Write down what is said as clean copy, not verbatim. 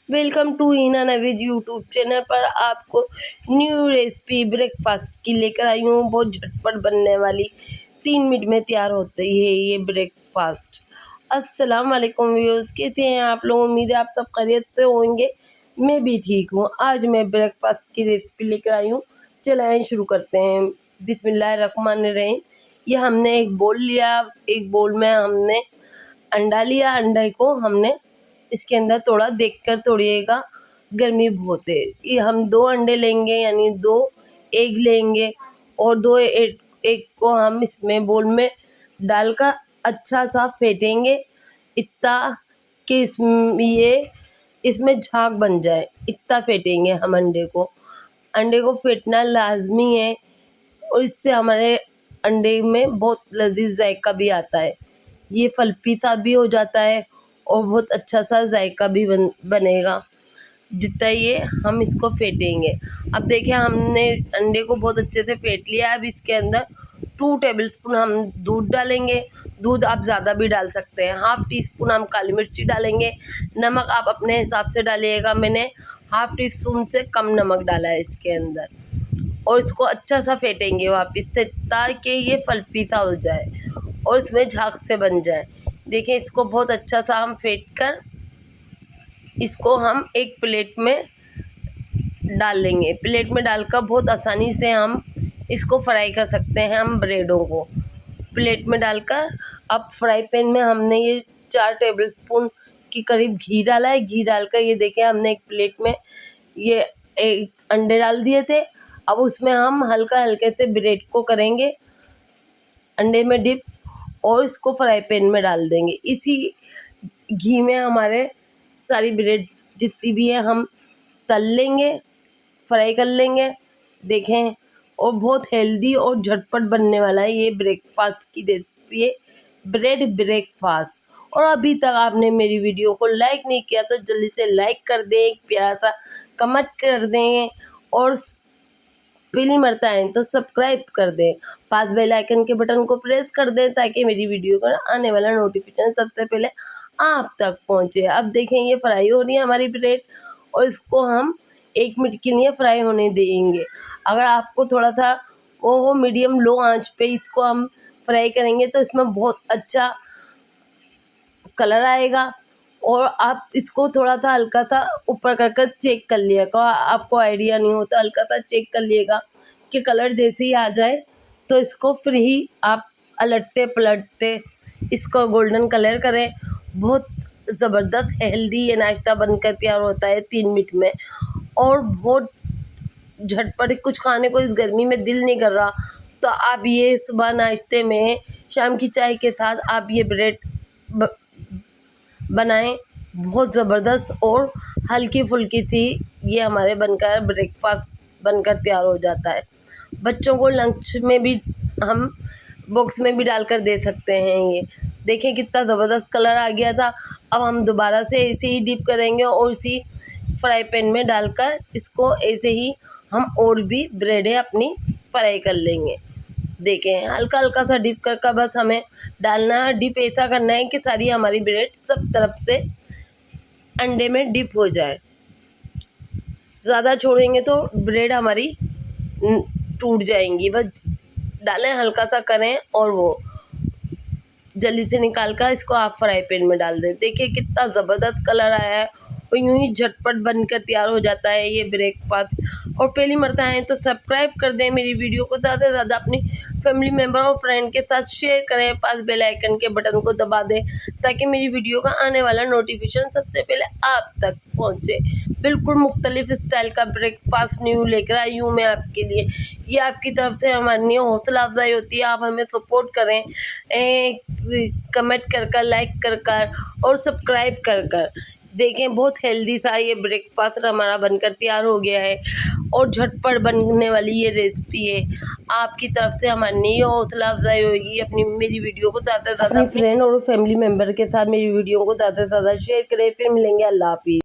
Welcome to Heena Naveed YouTube channel पर आपको new recipe breakfast की लेकर आई हूँ। बहुत झटपट बनने वाली 3 मिनट में तैयार होती है ये ब्रेकफास्ट। अस्सलाम वालेकुम व्यूअर्स, कैसे हैं आप लोग? उम्मीद है आप सब खैरियत से होंगे। मैं भी ठीक हूँ। आज मैं ब्रेकफास्ट की रेसिपी लेकर आई हूँ। चलाएं शुरू करते हैं। बिस्मिल्लाहिर्रहमानिर्रहीम। ये हमने एक बोल लिया, एक बोल में हमने अंडा लिया। अंडे को हमने इसके अंदर थोड़ा देखकर तोड़िएगा, गर्मी बहुत है। ये हम 2 अंडे लेंगे, यानी 2 एग लेंगे और 2 एग को हम इसमें बोल में डालकर अच्छा सा फेंटेंगे, इतना कि इसमें झाग बन जाए। इतना फेंटेंगे हम अंडे को। अंडे को फेंटना लाजमी है और इससे हमारे अंडे में बहुत लजीज जायका भी आता है। ये फलपी सा भी हो जाता है और बहुत अच्छा सा जायका भी बनेगा जितना ये हम इसको फेंटेंगे। अब देखिए हमने अंडे को बहुत अच्छे से फेंट लिया। अब इसके अंदर 2 टेबलस्पून हम दूध डालेंगे। दूध आप ज़्यादा भी डाल सकते हैं। हाफ़ टी स्पून हम काली मिर्ची डालेंगे। नमक आप अपने हिसाब से डालिएगा। मैंने हाफ़ टी स्पून से कम नमक डाला है इसके अंदर। और इसको अच्छा सा फेंटेंगे वापस से, ताकि ये फलपी सा हो जाए और इसमें झाग से बन जाए। देखिए इसको बहुत अच्छा सा हम फेंट कर इसको हम एक प्लेट में डाल लेंगे। प्लेट में डालकर बहुत आसानी से हम इसको फ्राई कर सकते हैं। हम ब्रेडों को प्लेट में डालकर अब फ्राई पैन में हमने ये 4 टेबलस्पून के करीब घी डाला है। घी डालकर ये देखिए हमने एक प्लेट में ये एक अंडे डाल दिए थे। अब उसमें हम हल्के से ब्रेड को करेंगे अंडे में डिप और इसको फ्राई पैन में डाल देंगे। इसी घी में हमारे सारी ब्रेड जितनी भी है हम तल लेंगे, फ्राई कर लेंगे। देखें, और बहुत हेल्दी और झटपट बनने वाला है ये ब्रेकफास्ट की रेसिपी है, ब्रेड ब्रेकफास्ट। और अभी तक आपने मेरी वीडियो को लाइक नहीं किया तो जल्दी से लाइक कर दें, एक प्यारा सा कमेंट कर दें और पहली मरता है तो सब्सक्राइब कर दें। पास बेल आइकन के बटन को प्रेस कर दें ताकि मेरी वीडियो का आने वाला नोटिफिकेशन सबसे पहले आप तक पहुंचे। अब देखें ये फ्राई हो रही है हमारी ब्रेड और इसको हम 1 मिनट के लिए फ्राई होने देंगे। अगर आपको थोड़ा सा वो मीडियम लो आंच पे इसको हम फ्राई करेंगे तो इसमें बहुत अच्छा कलर आएगा। और आप इसको थोड़ा सा हल्का सा ऊपर कर चेक कर लिएगा। आपको आइडिया नहीं होता, हल्का सा चेक कर लिएगा कि कलर जैसे ही आ जाए तो इसको फिर ही आप अलटते पलटते इसको गोल्डन कलर करें। बहुत ज़बरदस्त हेल्दी ये नाश्ता बनकर तैयार होता है 3 मिनट में और बहुत झटपट। कुछ खाने को इस गर्मी में दिल नहीं कर रहा तो आप ये सुबह नाश्ते में, शाम की चाय के साथ आप ये ब्रेड बनाएं। बहुत ज़बरदस्त और हल्की फुल्की सी ये हमारे बनकर ब्रेकफास्ट बनकर तैयार हो जाता है। बच्चों को लंच में भी हम बॉक्स में भी डालकर दे सकते हैं। ये देखें कितना ज़बरदस्त कलर आ गया था। अब हम दोबारा से ऐसे ही डिप करेंगे और इसी फ्राई पैन में डालकर इसको ऐसे ही हम और भी ब्रेडें अपनी फ्राई कर लेंगे। देखें हल्का हल्का सा डिप कर बस हमें डालना है। डिप ऐसा करना है कि सारी हमारी ब्रेड सब तरफ से अंडे में डिप हो जाए। ज़्यादा छोड़ेंगे तो ब्रेड हमारी टूट जाएंगी। बस डालें, हल्का सा करें और वो जल्दी से निकाल कर इसको आप फ्राई पैन में डाल दें। देखिए कितना ज़बरदस्त कलर आया है और यूं ही झटपट बनकर तैयार हो जाता है ये ब्रेकफास्ट। और पहली मरता है तो सब्सक्राइब कर दें। मेरी वीडियो को ज़्यादा से ज़्यादा अपनी फैमिली मेम्बर और फ्रेंड के साथ शेयर करें। पास बेल आइकन के बटन को दबा दें ताकि मेरी वीडियो का आने वाला नोटिफिकेशन सबसे पहले आप तक पहुंचे। बिल्कुल मुख्तलिफ स्टाइल का ब्रेकफास्ट न्यू लेकर आई हूँ मैं आपके लिए। ये आपकी तरफ से हमारी न्यू हौसला अफजाई होती है। आप हमें सपोर्ट करें, कमेंट कर लाइक कर और सब्सक्राइब कर। देखें बहुत हेल्दी था ये ब्रेकफास्ट हमारा बनकर तैयार हो गया है और झटपट बनने वाली ये रेसिपी है। आपकी तरफ से हमारी नई हौसला अफजाई होगी। अपनी मेरी वीडियो को ज़्यादा से ज़्यादा अपनी फ्रेंड और फैमिली मेम्बर के साथ मेरी वीडियो को ज़्यादा से ज़्यादा शेयर करें। फिर मिलेंगे, अल्लाह हाफिज़।